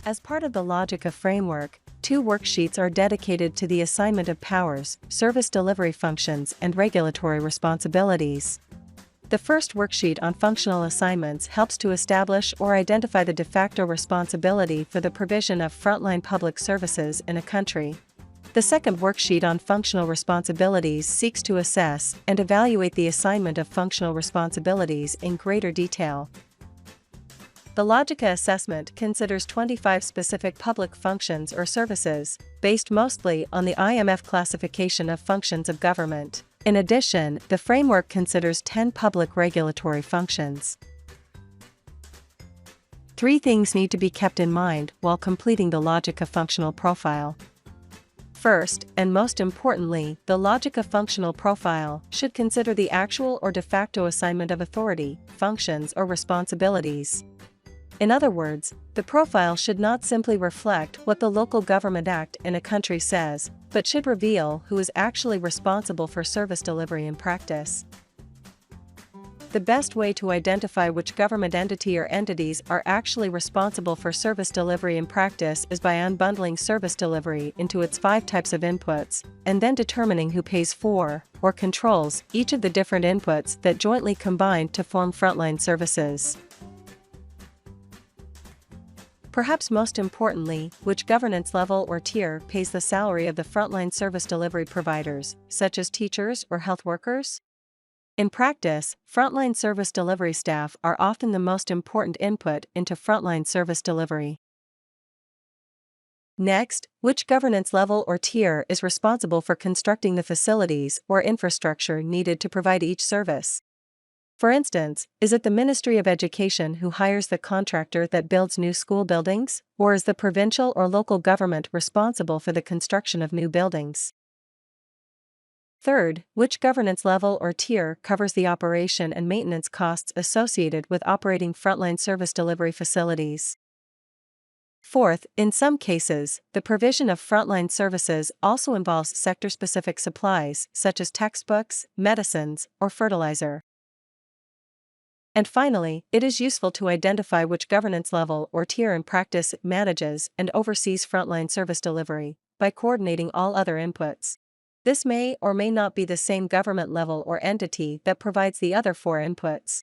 As part of the LOGICA framework, 2 worksheets are dedicated to the assignment of powers, service delivery functions, and regulatory responsibilities. The first worksheet on functional assignments helps to establish or identify the de facto responsibility for the provision of frontline public services in a country. The second worksheet on functional responsibilities seeks to assess and evaluate the assignment of functional responsibilities in greater detail. The LOGICA assessment considers 25 specific public functions or services, based mostly on the IMF classification of functions of government. In addition, the framework considers 10 public regulatory functions. 3 things need to be kept in mind while completing the LOGICA functional profile. First, and most importantly, the LOGICA functional profile should consider the actual or de facto assignment of authority, functions, or responsibilities. In other words, the profile should not simply reflect what the Local Government Act in a country says, but should reveal who is actually responsible for service delivery in practice. The best way to identify which government entity or entities are actually responsible for service delivery in practice is by unbundling service delivery into its 5 types of inputs, and then determining who pays for, or controls, each of the different inputs that jointly combine to form frontline services. Perhaps most importantly, which governance level or tier pays the salary of the frontline service delivery providers, such as teachers or health workers? In practice, frontline service delivery staff are often the most important input into frontline service delivery. Next, which governance level or tier is responsible for constructing the facilities or infrastructure needed to provide each service? For instance, is it the Ministry of Education who hires the contractor that builds new school buildings, or is the provincial or local government responsible for the construction of new buildings? Third, which governance level or tier covers the operation and maintenance costs associated with operating frontline service delivery facilities? Fourth, in some cases, the provision of frontline services also involves sector-specific supplies, such as textbooks, medicines, or fertilizer. And finally, it is useful to identify which governance level or tier in practice manages and oversees frontline service delivery, by coordinating all other inputs. This may or may not be the same government level or entity that provides the other 4 inputs.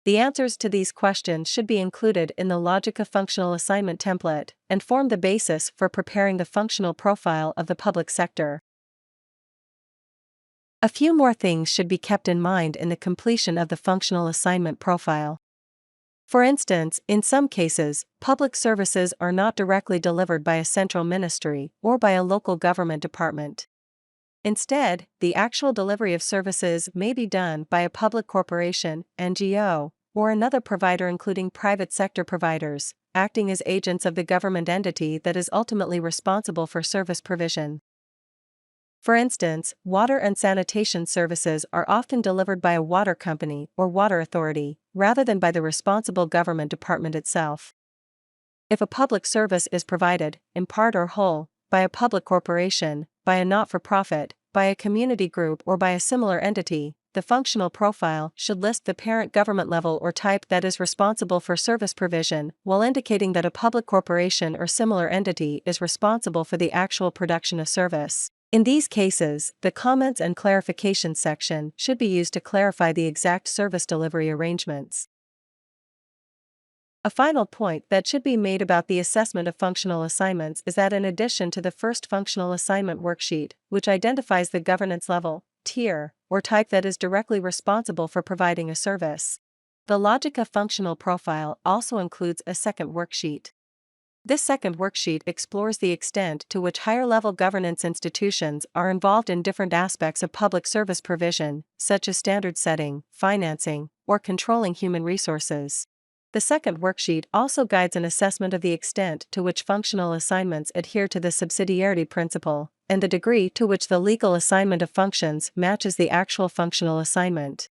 The answers to these questions should be included in the LOGICA functional assignment template and form the basis for preparing the functional profile of the public sector. A few more things should be kept in mind in the completion of the functional assignment profile. For instance, in some cases, public services are not directly delivered by a central ministry or by a local government department. Instead, the actual delivery of services may be done by a public corporation, NGO, or another provider, including private sector providers, acting as agents of the government entity that is ultimately responsible for service provision. For instance, water and sanitation services are often delivered by a water company or water authority, rather than by the responsible government department itself. If a public service is provided, in part or whole, by a public corporation, by a not-for-profit, by a community group, or by a similar entity, the functional profile should list the parent government level or type that is responsible for service provision, while indicating that a public corporation or similar entity is responsible for the actual production of service. In these cases, the comments and clarification section should be used to clarify the exact service delivery arrangements. A final point that should be made about the assessment of functional assignments is that in addition to the first functional assignment worksheet, which identifies the governance level, tier, or type that is directly responsible for providing a service, the LOGICA functional profile also includes a second worksheet. This second worksheet explores the extent to which higher-level governance institutions are involved in different aspects of public service provision, such as standard setting, financing, or controlling human resources. The second worksheet also guides an assessment of the extent to which functional assignments adhere to the subsidiarity principle, and the degree to which the legal assignment of functions matches the actual functional assignment.